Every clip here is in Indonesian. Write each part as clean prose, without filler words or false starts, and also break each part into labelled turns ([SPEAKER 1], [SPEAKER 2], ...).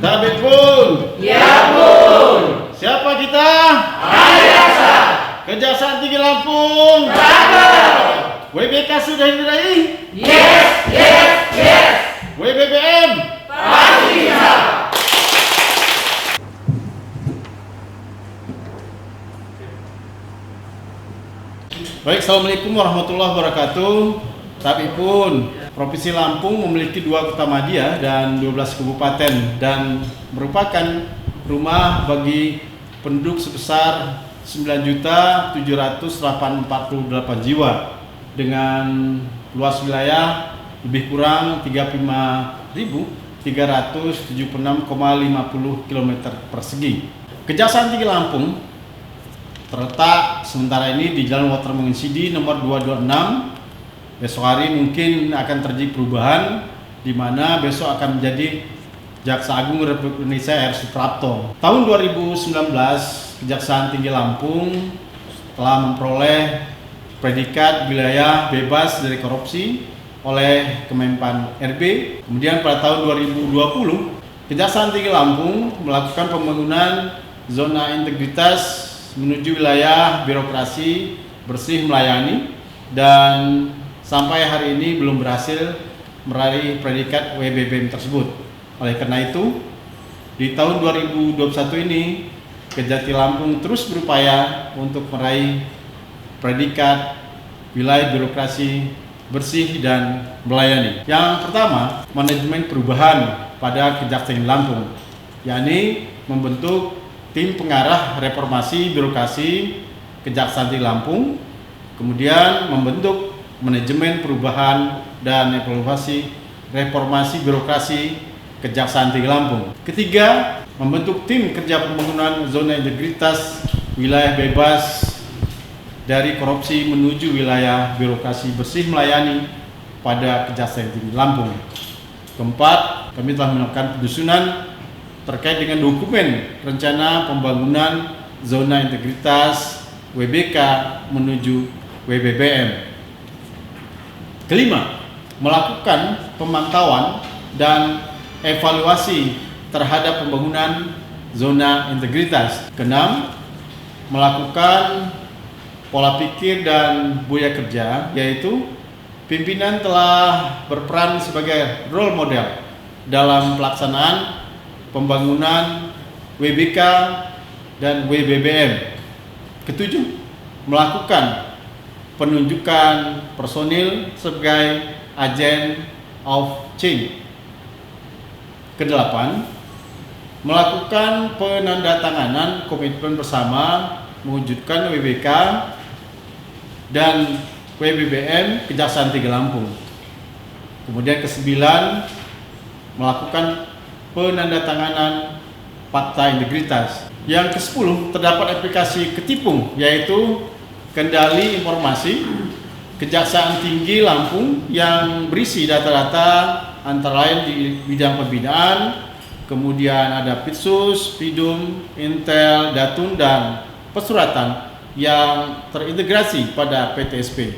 [SPEAKER 1] Tabib pun.
[SPEAKER 2] Ya pun.
[SPEAKER 1] Siapa kita?
[SPEAKER 2] Ayasa.
[SPEAKER 1] Kejaksaan Tinggi Lampung.
[SPEAKER 2] Bravo.
[SPEAKER 1] WBK sudah diraih.
[SPEAKER 2] Yes, yes, yes.
[SPEAKER 1] WBBM.
[SPEAKER 2] Pasti bisa.
[SPEAKER 1] Baik, Assalamualaikum warahmatullahi wabarakatuh. Tabib pun. Provinsi Lampung memiliki 2 kota madya dan 12 kabupaten dan merupakan rumah bagi penduduk sebesar 9.748.048 jiwa dengan luas wilayah lebih kurang 35.376,50 km persegi. Kejaksaan Tinggi Lampung terletak sementara ini di Jalan Water Menginsidi nomor 226. Besok hari mungkin akan terjadi perubahan di mana besok akan menjadi Jaksa Agung Republik Indonesia R. Suprapto. Tahun 2019, Kejaksaan Tinggi Lampung telah memperoleh predikat wilayah bebas dari korupsi oleh Kemenpan RB. Kemudian pada tahun 2020, Kejaksaan Tinggi Lampung melakukan pembangunan zona integritas menuju wilayah birokrasi bersih melayani dan sampai hari ini belum berhasil meraih predikat WBBM tersebut. Oleh karena itu, di tahun 2021 ini, Kejati Lampung terus berupaya untuk meraih predikat wilayah birokrasi bersih dan melayani. Yang pertama, manajemen perubahan pada Kejaksaan Lampung, yakni membentuk tim pengarah reformasi birokrasi Kejaksaan Tinggi Lampung, kemudian membentuk manajemen perubahan dan evaluasi reformasi birokrasi Kejaksaan Tinggi Lampung. Ketiga, membentuk tim kerja pembangunan zona integritas wilayah bebas dari korupsi menuju wilayah birokrasi bersih melayani pada Kejaksaan Tinggi Lampung. Keempat, kami telah melakukan penyusunan terkait dengan dokumen rencana pembangunan zona integritas WBK menuju WBBM. Kelima, melakukan pemantauan dan evaluasi terhadap pembangunan zona integritas. Keenam, melakukan pola pikir dan budaya kerja, yaitu pimpinan telah berperan sebagai role model dalam pelaksanaan pembangunan WBK dan WBBM. Ketujuh, melakukan penunjukan personil sebagai agen of change. Kedelapan, melakukan penandatanganan komitmen bersama mewujudkan WBK dan WBBM Kejaksaan Tinggi Lampung. Kemudian kesembilan, melakukan penandatanganan fakta integritas. Yang ke-10, terdapat aplikasi Ketipung, yaitu kendali informasi Kejaksaan Tinggi Lampung yang berisi data-data antara lain di bidang pembinaan, kemudian ada Pitsus, Pidum, Intel, Datun, dan Pesuratan yang terintegrasi pada PTSP.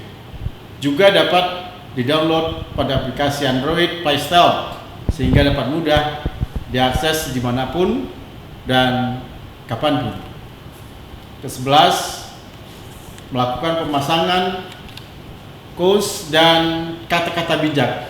[SPEAKER 1] Juga dapat di-download pada aplikasi Android Play Store sehingga dapat mudah diakses dimanapun dan kapanpun. Ke-11, melakukan pemasangan quotes dan kata-kata bijak.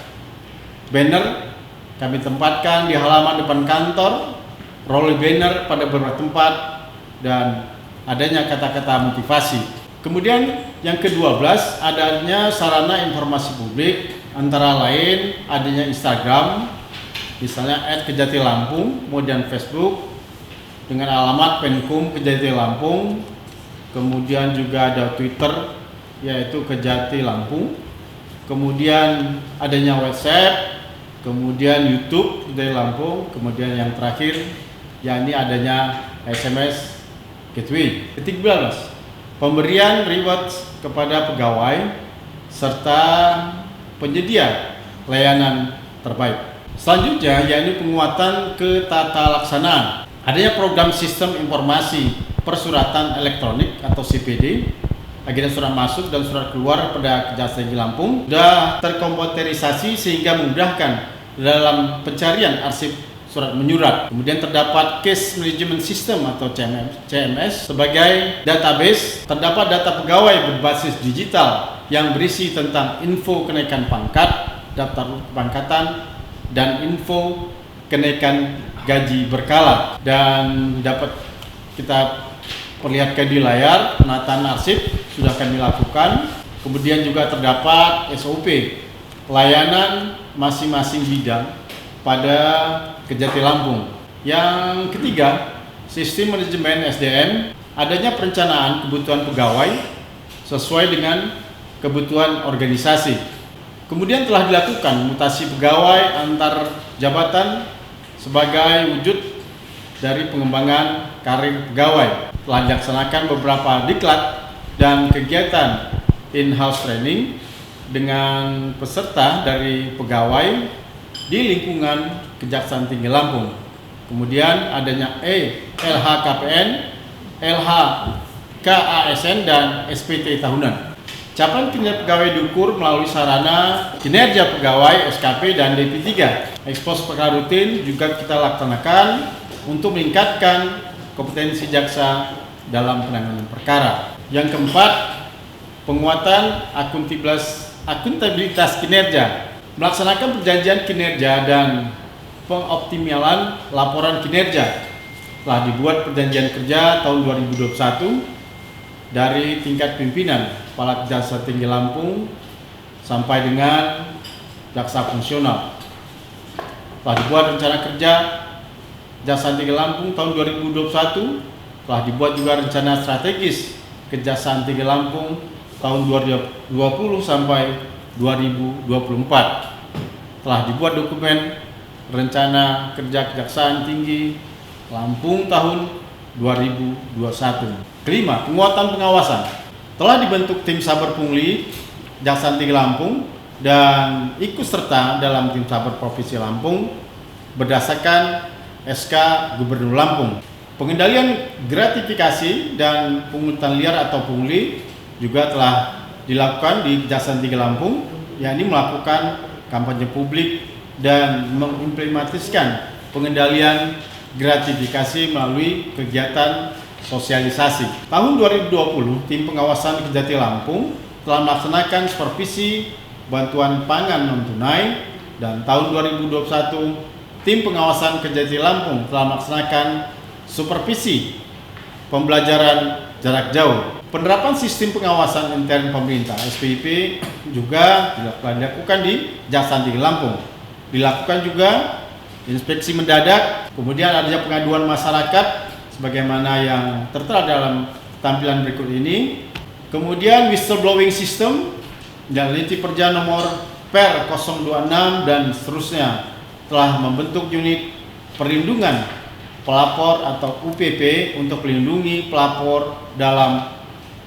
[SPEAKER 1] Banner kami tempatkan di halaman depan kantor, roll banner pada beberapa tempat, dan adanya kata-kata motivasi. Kemudian yang ke-12, adanya sarana informasi publik, antara lain adanya Instagram, misalnya @kejatilampung, kemudian Facebook dengan alamat Penkum Kejati Lampung. Kemudian juga ada Twitter yaitu Kejati Lampung. Kemudian adanya WhatsApp, kemudian YouTube Kejati Lampung, kemudian yang terakhir yakni adanya SMS Gateway. Ke-13, pemberian reward kepada pegawai serta penyedia layanan terbaik. Selanjutnya yakni penguatan ketatalaksanaan. Adanya program sistem informasi persuratan elektronik atau CPD, agenda surat masuk dan surat keluar pada Kejaksaan Tinggi Lampung sudah terkomputerisasi sehingga memudahkan dalam pencarian arsip surat menyurat. Kemudian terdapat Case Management System atau CMS sebagai database. Terdapat data pegawai berbasis digital yang berisi tentang info kenaikan pangkat, daftar pangkatan, dan info kenaikan gaji berkala. Dan dapat kita perlihatkan di layar, penataan arsip sudah kami lakukan. Kemudian juga terdapat SOP layanan masing-masing bidang pada Kejati Lampung. Yang ketiga, sistem manajemen SDM, adanya perencanaan kebutuhan pegawai sesuai dengan kebutuhan organisasi. Kemudian telah dilakukan mutasi pegawai antar jabatan sebagai wujud dari pengembangan karir pegawai. Telah dilaksanakan beberapa diklat dan kegiatan in-house training dengan peserta dari pegawai di lingkungan Kejaksaan Tinggi Lampung. Kemudian adanya LHKPN, LHKASN, dan SPT tahunan. Capaian kinerja pegawai diukur melalui sarana kinerja pegawai SKP dan DP3. Ekspos perkara rutin juga kita laksanakan untuk meningkatkan kompetensi jaksa dalam penanganan perkara. Yang keempat, penguatan akuntabilitas kinerja. Melaksanakan perjanjian kinerja dan pengoptimalan laporan kinerja. Telah dibuat perjanjian kerja tahun 2021 dari tingkat pimpinan Kepala Kejaksaan Tinggi Lampung sampai dengan jaksa fungsional. Telah dibuat rencana kerja Kejaksaan Tinggi Lampung tahun 2021. Telah dibuat juga rencana strategis Kejaksaan Tinggi Lampung tahun 2020 sampai 2024. Telah dibuat dokumen rencana kerja Kejaksaan Tinggi Lampung tahun 2021. Kelima, penguatan pengawasan. Telah dibentuk tim saber pungli Kejaksaan Tinggi Lampung dan ikut serta dalam tim saber Provinsi Lampung berdasarkan SK Gubernur Lampung. Pengendalian gratifikasi dan pungutan liar atau pungli juga telah dilakukan di Kejaksaan Tinggi Lampung, yakni melakukan kampanye publik dan mengimplementasikan pengendalian gratifikasi melalui kegiatan sosialisasi. Tahun 2020, tim pengawasan Kejati Lampung telah melaksanakan supervisi bantuan pangan non-tunai, dan tahun 2021, tim pengawasan Kejati Lampung telah melaksanakan supervisi pembelajaran jarak jauh. Penerapan sistem pengawasan intern pemerintah SPIP juga dilakukan di Kejaksaan Tinggi Lampung. Dilakukan juga inspeksi mendadak, kemudian adanya pengaduan masyarakat sebagaimana yang tertera dalam tampilan berikut ini. Kemudian whistleblowing system dan Liti Perja nomor Per 026 dan seterusnya telah membentuk unit perlindungan pelapor atau UPP untuk melindungi pelapor dalam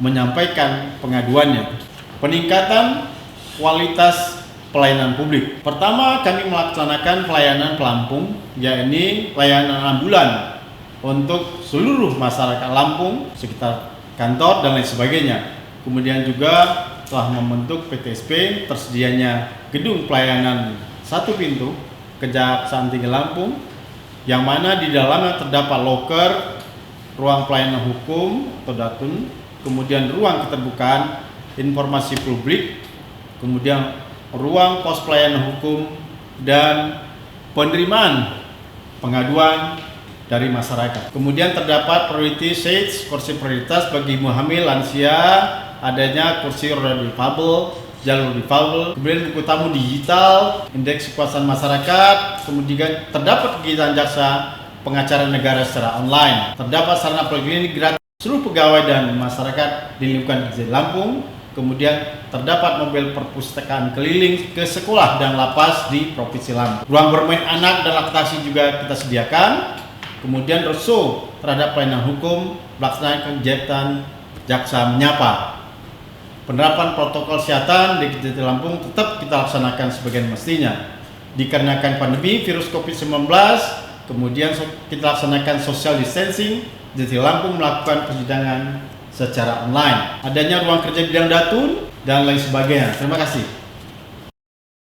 [SPEAKER 1] menyampaikan pengaduannya. Peningkatan kualitas pelayanan publik. Pertama, kami melaksanakan pelayanan pelampung, yakni pelayanan ambulan untuk seluruh masyarakat Lampung, sekitar kantor dan lain sebagainya. Kemudian juga telah membentuk PTSP, tersedianya gedung pelayanan satu pintu Kejaksaan Tinggi Lampung, yang mana di dalamnya terdapat loker, ruang pelayanan hukum atau datun, kemudian ruang keterbukaan informasi publik, kemudian ruang pos pelayanan hukum, dan penerimaan pengaduan dari masyarakat. Kemudian terdapat priority seats, kursi prioritas bagi ibu hamil, lansia, adanya kursi roda difabel, jalur difabel, kemudian buku tamu digital, indeks kepuasan masyarakat, kemudian terdapat kegiatan jaksa pengacara negara secara online, terdapat sarana poliklinik gratis seluruh pegawai dan masyarakat di lingkungan Kejati Lampung. Kemudian terdapat mobil perpustakaan keliling ke sekolah dan lapas di Provinsi Lampung. Ruang bermain anak dan laktasi juga kita sediakan. Kemudian roadshow terhadap pelayanan hukum, melaksanakan kegiatan jaksa menyapa. Penerapan protokol kesehatan di Kejati Lampung tetap kita laksanakan sebagian mestinya. Dikarenakan pandemi virus COVID-19, kemudian kita laksanakan social distancing. Kejati Lampung melakukan persidangan secara online. Adanya ruang kerja bidang datun dan lain sebagainya. Terima kasih.